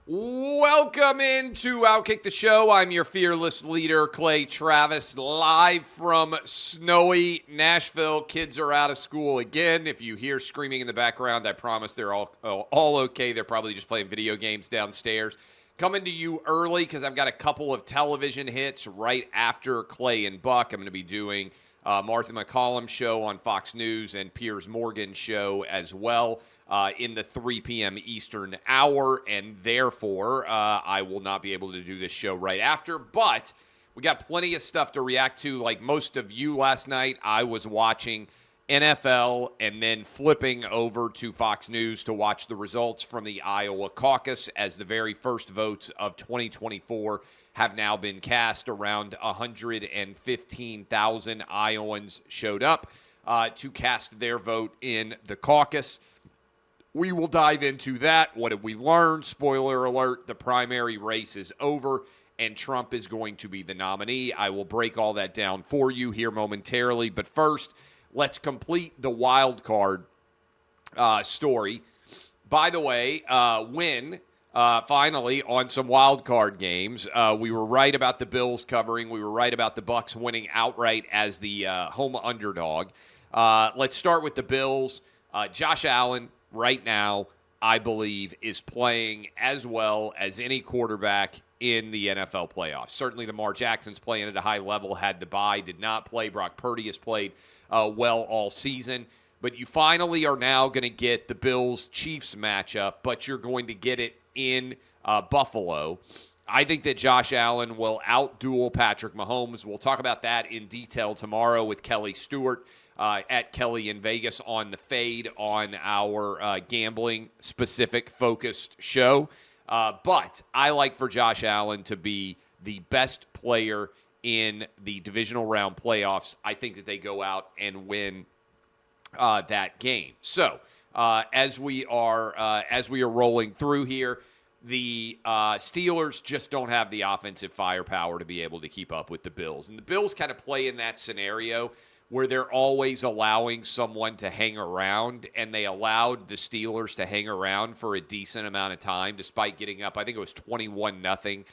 Welcome into OutKick the show. I'm your fearless leader, Clay Travis, live from snowy Nashville. Kids are out of school again. If you hear screaming in the background, I promise they're all okay. They're probably just playing video games downstairs. Coming to you early because I've got a couple of television hits right after Clay and Buck. I'm going to be doing Martha McCallum's show on Fox News and Piers Morgan's show as well. In the 3 p.m. Eastern hour, and therefore I will not be able to do this show right after, but we got plenty of stuff to react to. Like most of you last night, I was watching NFL and then flipping over to Fox News to watch the results from the Iowa caucus as the very first votes of 2024 have now been cast. Around 115,000 Iowans showed up to cast their vote in the caucus. We will dive into that. What did we learn? Spoiler alert, the primary race is over, and Trump is going to be the nominee. I will break all that down for you here momentarily. But first, let's complete the wild card story. By the way, finally on some wild card games. We were right about the Bills covering. We were right about the Bucs winning outright as the home underdog. Let's start with the Bills. Josh Allen, right now, I believe, is playing as well as any quarterback in the NFL playoffs. Certainly Lamar Jackson's playing at a high level, had the bye, did not play. Brock Purdy has played well all season. But you finally are now going to get the Bills-Chiefs matchup, but you're going to get it in Buffalo. I think that Josh Allen will outduel Patrick Mahomes. We'll talk about that in detail tomorrow with Kelly Stewart. At Kelly in Vegas on the Fade on our gambling-specific focused show. But I like for Josh Allen to be the best player in the divisional round playoffs. I think that they go out and win that game. So as we are rolling through here, the Steelers just don't have the offensive firepower to be able to keep up with the Bills. And the Bills kind of play in that scenario where they're always allowing someone to hang around, and they allowed the Steelers to hang around for a decent amount of time, despite getting up, I think it was 21-0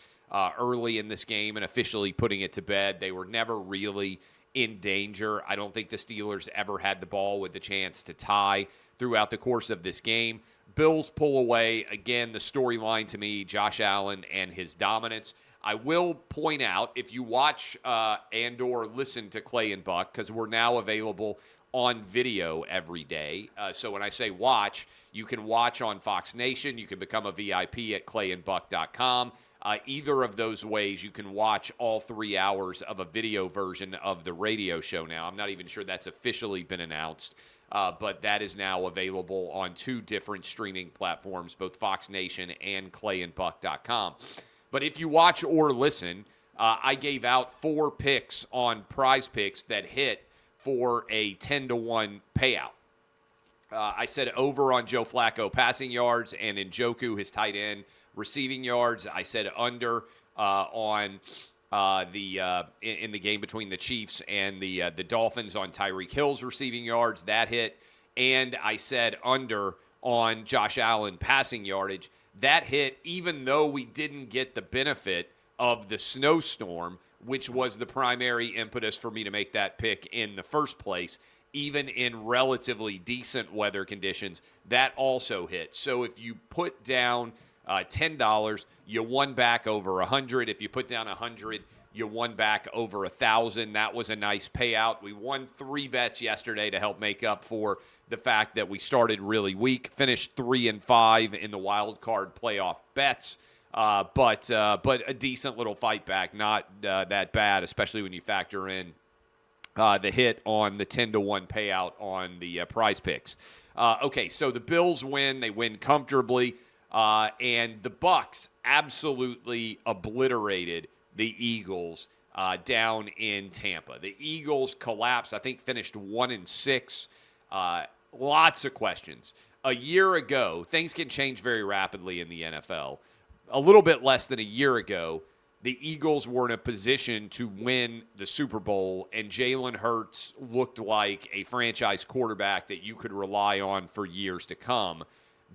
early in this game and officially putting it to bed. They were never really in danger. I don't think the Steelers ever had the ball with the chance to tie throughout the course of this game. Bills pull away. Again, the storyline to me, Josh Allen and his dominance. I will point out, if you watch and or listen to Clay and Buck, because we're now available on video every day. So when I say watch, you can watch on Fox Nation. You can become a VIP at clayandbuck.com. Either of those ways, you can watch all 3 hours of a video version of the radio show now. I'm not even sure that's officially been announced, but that is now available on 2 different streaming platforms, both Fox Nation and clayandbuck.com. But if you watch or listen, I gave out 4 picks on Prize Picks that hit for a 10-1 payout. I said over on Joe Flacco passing yards and Njoku, his tight end, receiving yards. I said under in the game between the Chiefs and the Dolphins on Tyreek Hill's receiving yards. That hit. And I said under on Josh Allen passing yardage. That hit, even though we didn't get the benefit of the snowstorm, which was the primary impetus for me to make that pick in the first place. Even in relatively decent weather conditions, that also hit. So if you put down $10, you won back over $100. If you put down $100, you won back over $1,000. That was a nice payout. We won 3 bets yesterday to help make up for the fact that we started really weak. Finished 3-5 in the wild card playoff bets, but a decent little fight back. Not that bad, especially when you factor in the hit on the 10-1 payout on the Prize Picks. Okay, so the Bills win. They win comfortably, and the Bucs absolutely obliterated the Eagles down in Tampa. The Eagles collapsed. I think finished 1-6. Lots of questions. A year ago, things can change very rapidly in the NFL. A little bit less than a year ago, the Eagles were in a position to win the Super Bowl, and Jalen Hurts looked like a franchise quarterback that you could rely on for years to come.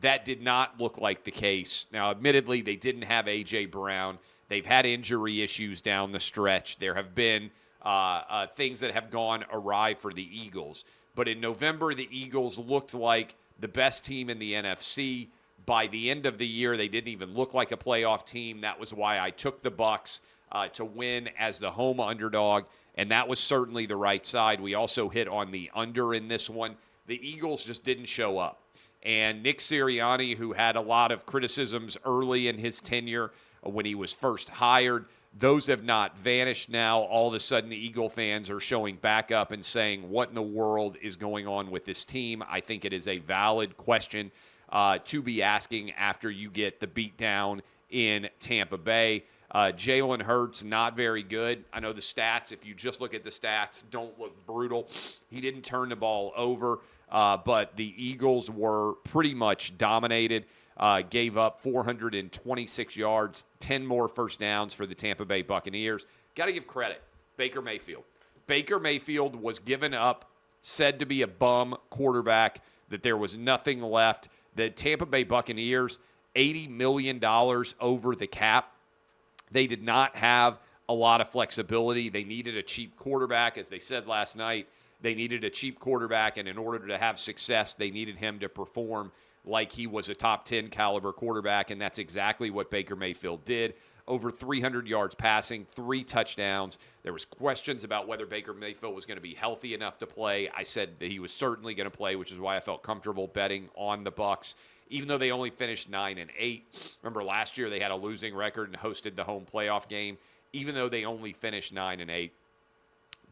That did not look like the case. Now, admittedly, they didn't have A.J. Brown. They've had injury issues down the stretch. There have been things that have gone awry for the Eagles. But in November, the Eagles looked like the best team in the NFC. By the end of the year, they didn't even look like a playoff team. That was why I took the Bucs to win as the home underdog, and that was certainly the right side. We also hit on the under in this one. The Eagles just didn't show up. And Nick Sirianni, who had a lot of criticisms early in his tenure when he was first hired, those have not vanished now. All of a sudden, the Eagle fans are showing back up and saying, what in the world is going on with this team? I think it is a valid question to be asking after you get the beatdown in Tampa Bay. Jalen Hurts, not very good. I know the stats, if you just look at the stats, don't look brutal. He didn't turn the ball over, but the Eagles were pretty much dominated. Gave up 426 yards, 10 more first downs for the Tampa Bay Buccaneers. Got to give credit. Baker Mayfield. Baker Mayfield was given up, said to be a bum quarterback, that there was nothing left. The Tampa Bay Buccaneers, $80 million over the cap. They did not have a lot of flexibility. They needed a cheap quarterback. As they said last night, they needed a cheap quarterback, and in order to have success, they needed him to perform like he was a top 10 caliber quarterback, and that's exactly what Baker Mayfield did. Over 300 yards passing, 3 touchdowns. There was questions about whether Baker Mayfield was going to be healthy enough to play. I said that he was certainly going to play, which is why I felt comfortable betting on the Bucs, even though they only finished 9-8. Remember last year they had a losing record and hosted the home playoff game. Even though they only finished 9-8,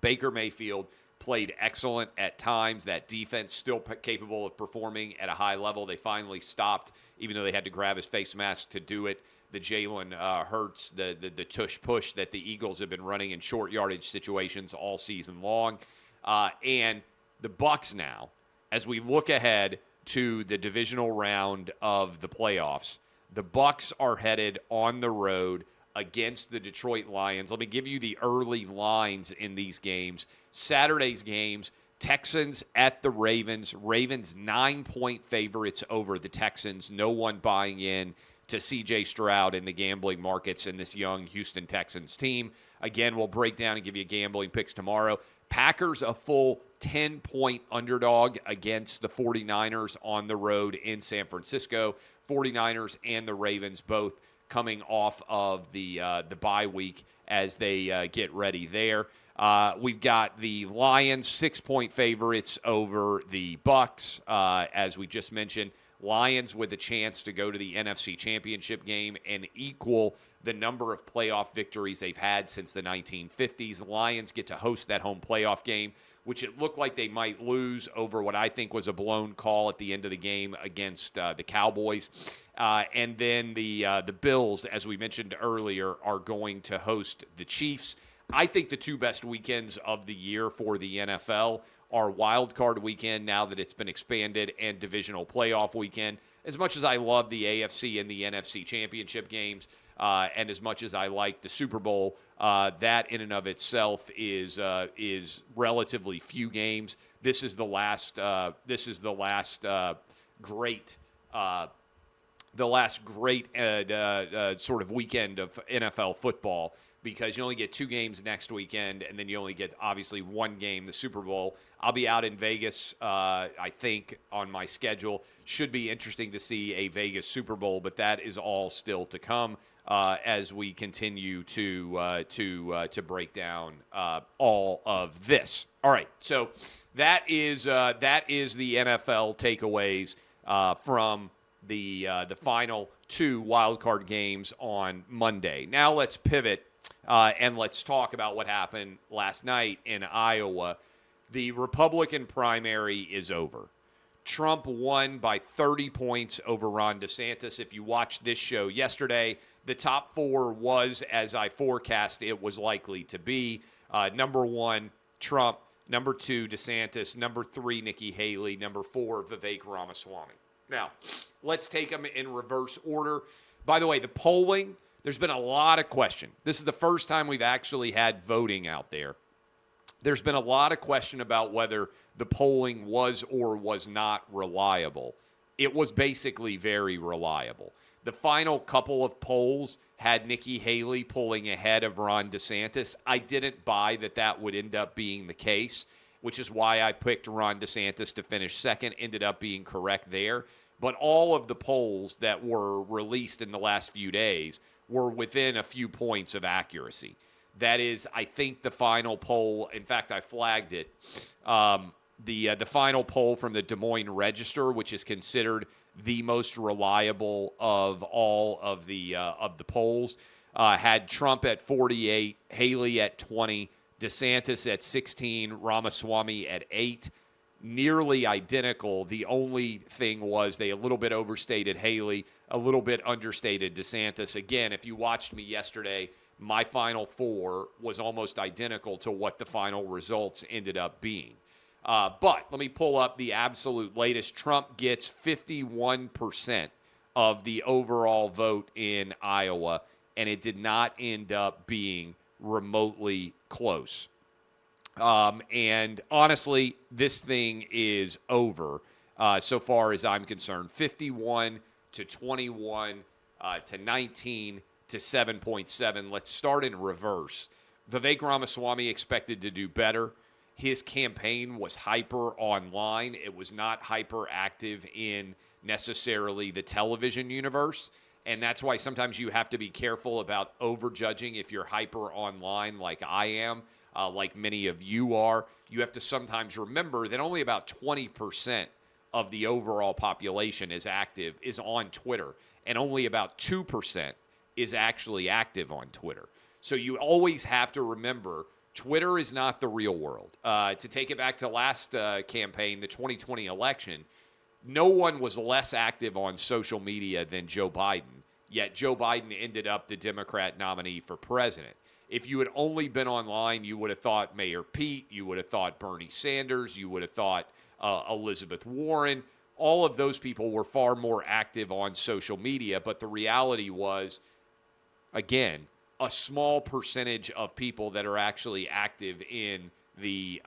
Baker Mayfield played excellent at times. That defense still capable of performing at a high level. They finally stopped, even though they had to grab his face mask to do it. The Jalen Hurts, the tush push that the Eagles have been running in short yardage situations all season long. And the Bucs now, as we look ahead to the divisional round of the playoffs, the Bucs are headed on the road against the Detroit Lions. Let me give you the early lines in these games. Saturday's games, Texans at the Ravens. Ravens 9-point favorites over the Texans. No one buying in to C.J. Stroud in the gambling markets in this young Houston Texans team. Again, we'll break down and give you gambling picks tomorrow. Packers a full 10-point underdog against the 49ers on the road in San Francisco. 49ers and the Ravens both coming off of the bye week as they get ready there. We've got the Lions 6-point favorites over the Bucs, as we just mentioned. Lions with a chance to go to the NFC Championship game and equal the number of playoff victories they've had since the 1950s. Lions get to host that home playoff game, which it looked like they might lose over what I think was a blown call at the end of the game against the Cowboys. And then the Bills, as we mentioned earlier, are going to host the Chiefs. I think the 2 best weekends of the year for the NFL are Wild Card weekend, now that it's been expanded, and Divisional Playoff weekend. As much as I love the AFC and the NFC Championship games, and as much as I like the Super Bowl, that in and of itself is relatively few games. This is the last great sort of weekend of NFL football, because you only get 2 games next weekend, and then you only get, obviously, 1 game, the Super Bowl. I'll be out in Vegas, I think, on my schedule. Should be interesting to see a Vegas Super Bowl, but that is all still to come as we continue to break down all of this. All right, so that is the NFL takeaways from the final 2 wildcard games on Monday. Now let's pivot and let's talk about what happened last night in Iowa. The Republican primary is over. Trump won by 30 points over Ron DeSantis. If you watched this show yesterday, the top 4 was, as I forecast it was likely to be. Number 1, Trump. Number 2, DeSantis. Number 3, Nikki Haley. Number 4, Vivek Ramaswamy. Now, let's take them in reverse order. By the way, the polling, there's been a lot of question. This is the first time we've actually had voting out there. There's been a lot of question about whether the polling was or was not reliable. it was basically very reliable. The final couple of polls had Nikki Haley pulling ahead of Ron DeSantis. I didn't buy that would end up being the case, which is why I picked Ron DeSantis to finish second, ended up being correct there. But all of the polls that were released in the last few days were within a few points of accuracy. That is, I think, the final poll. In fact, I flagged it. The final poll from the Des Moines Register, which is considered the most reliable of all of the polls, had Trump at 48, Haley at 20, DeSantis at 16, Ramaswamy at 8. Nearly identical. The only thing was they a little bit overstated Haley, a little bit understated DeSantis. Again, if you watched me yesterday, my final four was almost identical to what the final results ended up being. But let me pull up the absolute latest. Trump gets 51% of the overall vote in Iowa, and it did not end up being remotely close. And honestly, this thing is over so far as I'm concerned. 51 to 21 to 19 to 7.7. Let's start in reverse. Vivek Ramaswamy expected to do better. His campaign was hyper online. It was not hyper active in necessarily the television universe. And that's why sometimes you have to be careful about overjudging if you're hyper online like I am. Like many of you are, you have to sometimes remember that only about 20% of the overall population is on Twitter, and only about 2% is actually active on Twitter. So you always have to remember Twitter is not the real world. To take it back to last campaign, the 2020 election, no one was less active on social media than Joe Biden, yet Joe Biden ended up the Democrat nominee for president. If you had only been online, you would have thought Mayor Pete, you would have thought Bernie Sanders, you would have thought Elizabeth Warren. All of those people were far more active on social media, but the reality was, again, a small percentage of people that are actually active in the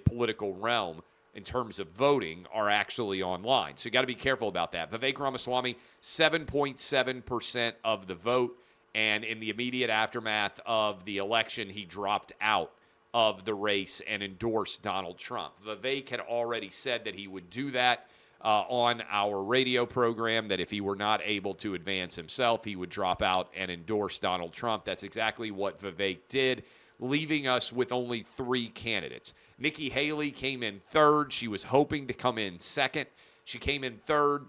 political realm in terms of voting are actually online. So you got to be careful about that. Vivek Ramaswamy, 7.7% of the vote. And in the immediate aftermath of the election, he dropped out of the race and endorsed Donald Trump. Vivek had already said that he would do that on our radio program, that if he were not able to advance himself, he would drop out and endorse Donald Trump. That's exactly what Vivek did, leaving us with only 3 candidates. Nikki Haley came in third. She was hoping to come in second. She came in third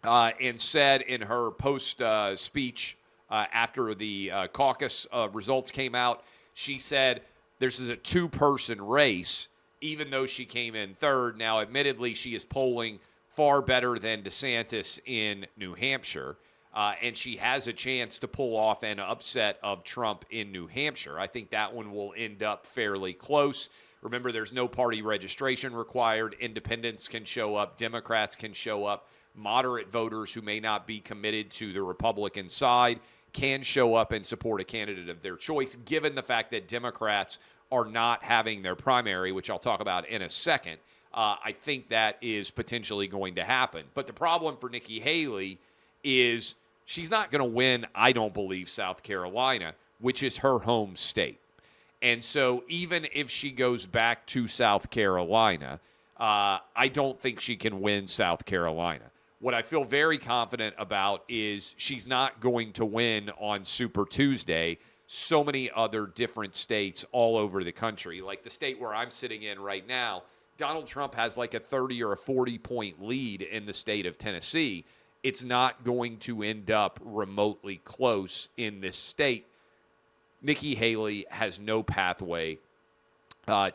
and said in her post-speech, after the caucus results came out, she said this is a 2-person race, even though she came in third. Now, admittedly, she is polling far better than DeSantis in New Hampshire, and she has a chance to pull off an upset of Trump in New Hampshire. I think that one will end up fairly close. Remember, there's no party registration required. Independents can show up. Democrats can show up. Moderate voters who may not be committed to the Republican side can show up and support a candidate of their choice, given the fact that Democrats are not having their primary, which I'll talk about in a second. I think that is potentially going to happen. But the problem for Nikki Haley is she's not going to win, I don't believe, South Carolina, which is her home state. And so even if she goes back to South Carolina, I don't think she can win South Carolina. What I feel very confident about is she's not going to win on Super Tuesday so many other different states all over the country. Like the state where I'm sitting in right now, Donald Trump has like a 30 or a 40-point lead in the state of Tennessee. It's not going to end up remotely close in this state. Nikki Haley has no pathway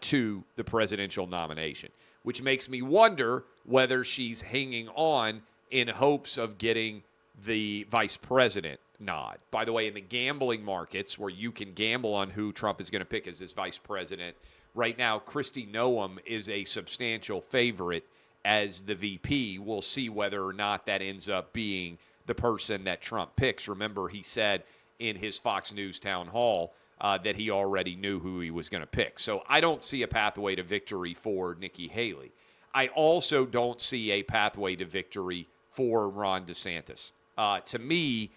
to the presidential nomination, which makes me wonder whether she's hanging on in hopes of getting the vice president nod. By the way, in the gambling markets where you can gamble on who Trump is going to pick as his vice president, right now Kristi Noem is a substantial favorite as the VP. We'll see whether or not that ends up being the person that Trump picks. Remember, he said in his Fox News town hall that he already knew who he was going to pick. So I don't see a pathway to victory for Nikki Haley. I also don't see a pathway to victory for Ron DeSantis. To me,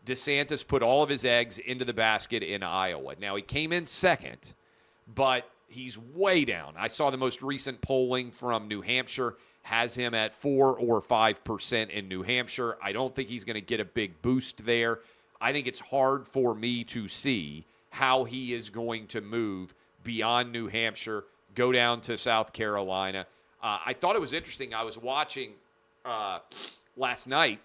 DeSantis put all of his eggs into the basket in Iowa. Now, he came in second, but he's way down. I saw the most recent polling from New Hampshire has him at 4 or 5% in New Hampshire. I don't think he's going to get a big boost there. I think it's hard for me to see how he is going to move beyond New Hampshire, go down to South Carolina. I thought it was interesting. I was watching last night,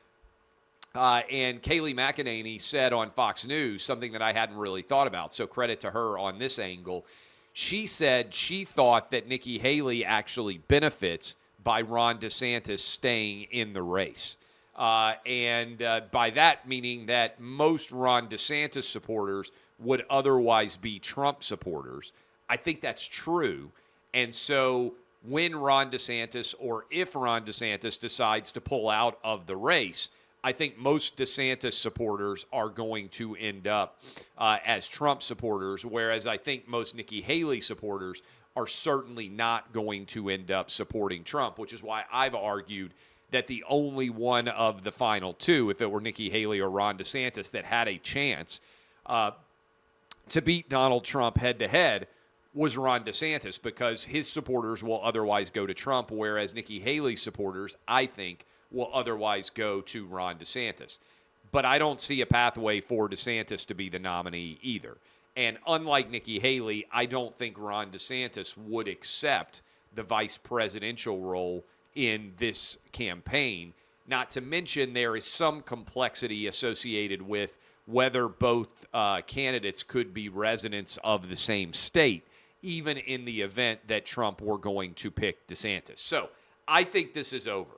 and Kayleigh McEnany said on Fox News something that I hadn't really thought about, so credit to her on this angle. She said she thought that Nikki Haley actually benefits by Ron DeSantis staying in the race. And by that meaning that most Ron DeSantis supporters would otherwise be Trump supporters. I think that's true. And so when Ron DeSantis, or if Ron DeSantis decides to pull out of the race, I think most DeSantis supporters are going to end up as Trump supporters, whereas I think most Nikki Haley supporters are certainly not going to end up supporting Trump, which is why I've argued that the only one of the final two, if it were Nikki Haley or Ron DeSantis, that had a chance to beat Donald Trump head-to-head was Ron DeSantis, because his supporters will otherwise go to Trump, whereas Nikki Haley's supporters, I think, will otherwise go to Ron DeSantis. But I don't see a pathway for DeSantis to be the nominee either. And unlike Nikki Haley, I don't think Ron DeSantis would accept the vice presidential role in this campaign. Not to mention there is some complexity associated with whether both candidates could be residents of the same state, even in the event that Trump were going to pick DeSantis. So I think this is over.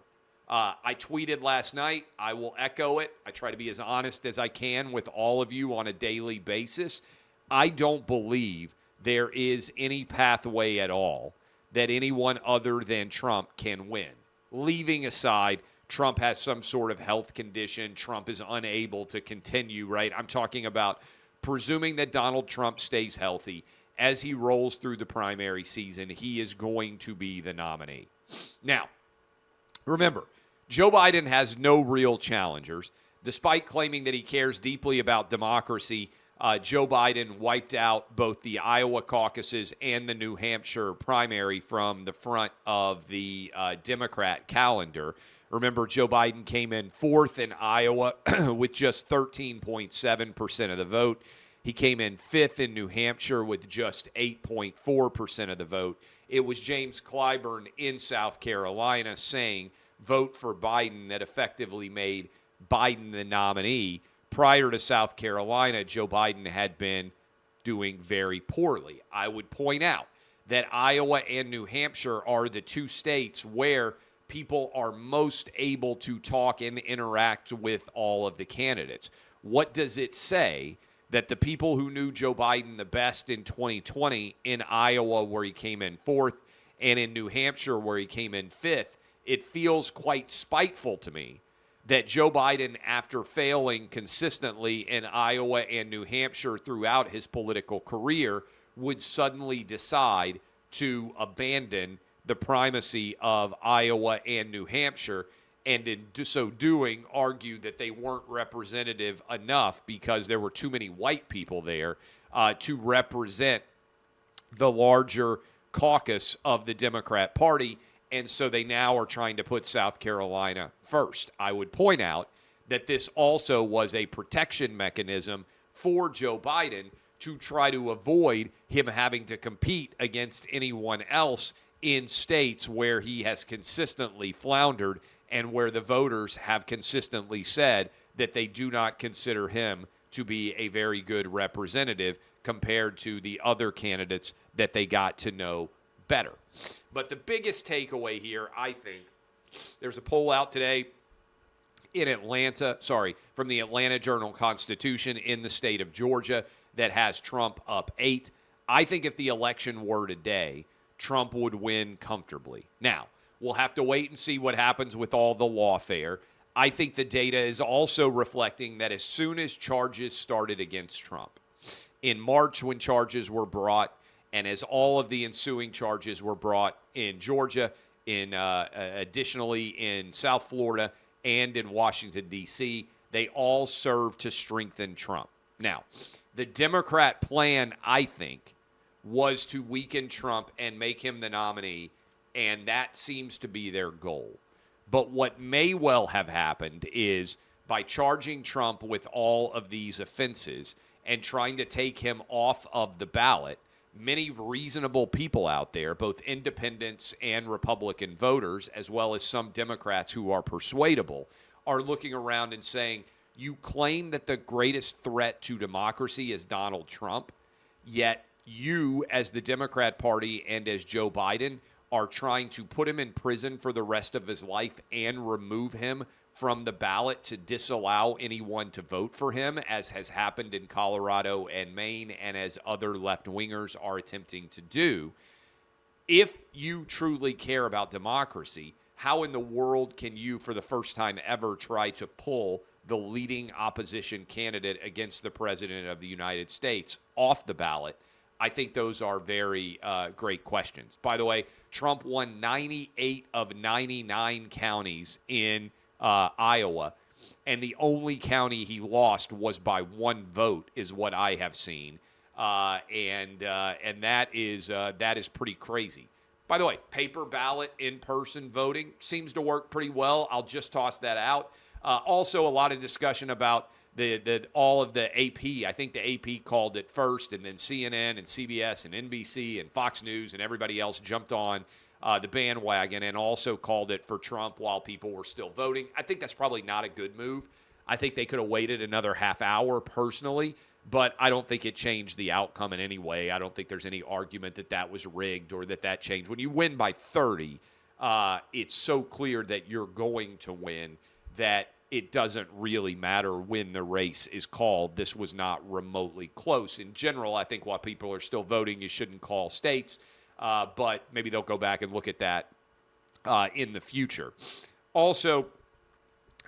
I tweeted last night. I will echo it. I try to be as honest as I can with all of you on a daily basis. I don't believe there is any pathway at all that anyone other than Trump can win. Leaving aside, Trump has some sort of health condition. Trump is unable to continue, right? I'm talking about presuming that Donald Trump stays healthy. As he rolls through the primary season, he is going to be the nominee. Now, remember, Joe Biden has no real challengers. Despite claiming that he cares deeply about democracy, Joe Biden wiped out both the Iowa caucuses and the New Hampshire primary from the front of the Democrat calendar. Remember, Joe Biden came in fourth in Iowa with just 13.7% of the vote. He came in fifth in New Hampshire with just 8.4% of the vote. It was James Clyburn in South Carolina saying, vote for Biden, that effectively made Biden the nominee. Prior to South Carolina, Joe Biden had been doing very poorly. I would point out that Iowa and New Hampshire are the two states where people are most able to talk and interact with all of the candidates. What does it say that the people who knew Joe Biden the best in 2020 in Iowa, where he came in fourth, and in New Hampshire, where he came in fifth, it feels quite spiteful to me that Joe Biden, after failing consistently in Iowa and New Hampshire throughout his political career, would suddenly decide to abandon the primacy of Iowa and New Hampshire, and in so doing, argue that they weren't representative enough because there were too many white people there to represent the larger caucus of the Democrat Party. And so they now are trying to put South Carolina first. I would point out that this also was a protection mechanism for Joe Biden to try to avoid him having to compete against anyone else in states where he has consistently floundered and where the voters have consistently said that they do not consider him to be a very good representative compared to the other candidates that they got to know better. But the biggest takeaway here, I think, there's a poll out today in Atlanta, from the Atlanta Journal-Constitution in the state of Georgia that has Trump up 8. I think if the election were today, Trump would win comfortably. Now, we'll have to wait and see what happens with all the lawfare. I think the data is also reflecting that as soon as charges started against Trump, in March when charges were brought, and as all of the ensuing charges were brought in Georgia, additionally in South Florida and in Washington, D.C. They all serve to strengthen Trump. Now, the Democrat plan, I think, was to weaken Trump and make him the nominee, and that seems to be their goal. But what may well have happened is by charging Trump with all of these offenses and trying to take him off of the ballot, many reasonable people out there, both independents and Republican voters, as well as some Democrats who are persuadable, are looking around and saying, you claim that the greatest threat to democracy is Donald Trump, yet you, as the Democrat Party and as Joe Biden, are trying to put him in prison for the rest of his life and remove him from the ballot to disallow anyone to vote for him, as has happened in Colorado and Maine, and as other left-wingers are attempting to do. If you truly care about democracy, how in the world can you, for the first time ever, try to pull the leading opposition candidate against the President of the United States off the ballot? I think those are very great questions. By the way, Trump won 98 of 99 counties in Iowa, and the only county he lost was by one vote, is what I have seen, and that is pretty crazy. By the way, paper ballot, in-person voting seems to work pretty well. I'll just toss that out. Also, a lot of discussion about all of the AP. I think the AP called it first, and then CNN and CBS and NBC and Fox News and everybody else jumped on the bandwagon and also called it for Trump while people were still voting. I think that's probably not a good move. I think they could have waited another half hour personally, but I don't think it changed the outcome in any way. I don't think there's any argument that that was rigged or that changed. When you win by 30, it's so clear that you're going to win that it doesn't really matter when the race is called. This was not remotely close. In general, I think while people are still voting, you shouldn't call states, but maybe they'll go back and look at that in the future. Also,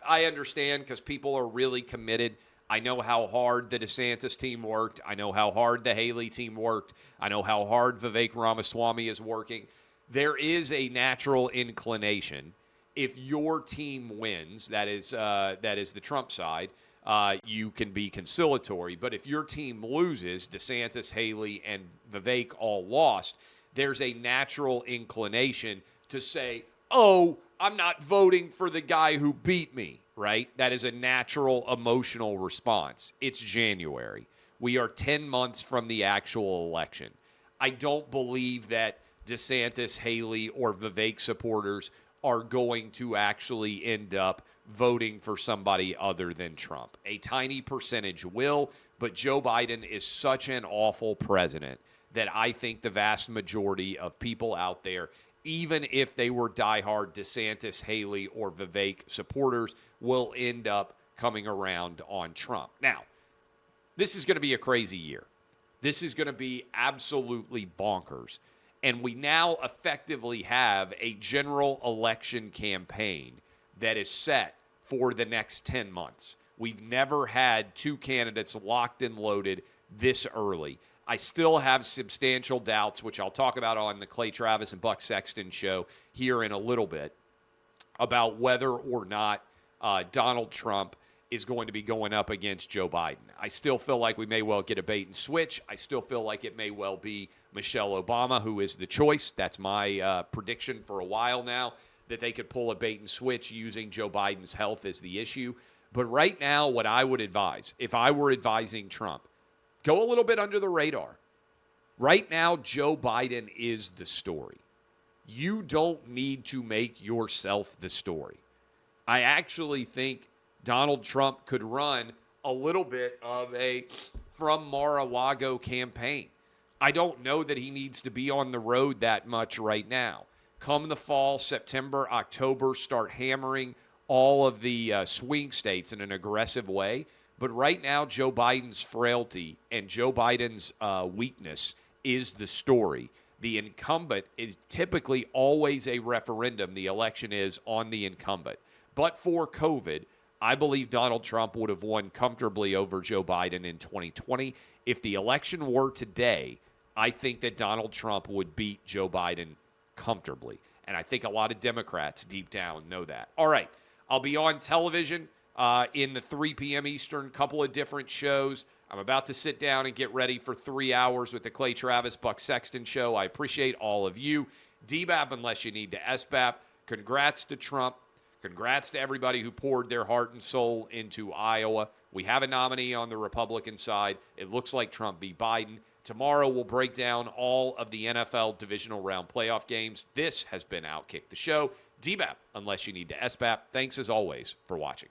I understand because people are really committed. I know how hard the DeSantis team worked. I know how hard the Haley team worked. I know how hard Vivek Ramaswamy is working. There is a natural inclination. If your team wins, that is the Trump side, you can be conciliatory. But if your team loses, DeSantis, Haley, and Vivek all lost, there's a natural inclination to say, oh, I'm not voting for the guy who beat me, right? That is a natural emotional response. It's January. We are 10 months from the actual election. I don't believe that DeSantis, Haley, or Vivek supporters are going to actually end up voting for somebody other than Trump. A tiny percentage will, but Joe Biden is such an awful president that I think the vast majority of people out there, even if they were diehard DeSantis, Haley, or Vivek supporters, will end up coming around on Trump. Now, this is going to be a crazy year. This is going to be absolutely bonkers. And we now effectively have a general election campaign that is set for the next 10 months. We've never had two candidates locked and loaded this early. I still have substantial doubts, which I'll talk about on the Clay Travis and Buck Sexton show here in a little bit, about whether or not Donald Trump is going to be going up against Joe Biden. I still feel like we may well get a bait and switch. I still feel like it may well be Michelle Obama who is the choice. That's my prediction for a while now, that they could pull a bait and switch using Joe Biden's health as the issue. But right now, what I would advise, if I were advising Trump, go a little bit under the radar. Right now, Joe Biden is the story. You don't need to make yourself the story. I actually think Donald Trump could run a little bit of a from Mar-a-Lago campaign. I don't know that he needs to be on the road that much right now. Come the fall, September, October, start hammering all of the swing states in an aggressive way. But right now, Joe Biden's frailty and Joe Biden's weakness is the story. The incumbent is typically always a referendum. The election is on the incumbent. But for COVID, I believe Donald Trump would have won comfortably over Joe Biden in 2020. If the election were today, I think that Donald Trump would beat Joe Biden comfortably. And I think a lot of Democrats deep down know that. All right. I'll be on television in the 3 p.m. Eastern, couple of different shows. I'm about to sit down and get ready for 3 hours with the Clay Travis, Buck Sexton show. I appreciate all of you. DBAP, unless you need to SBAP. Congrats to Trump. Congrats to everybody who poured their heart and soul into Iowa. We have a nominee on the Republican side. It looks like Trump v. Biden. Tomorrow we'll break down all of the NFL divisional round playoff games. This has been OutKick the show. DBAP, unless you need to SBAP. Thanks as always for watching.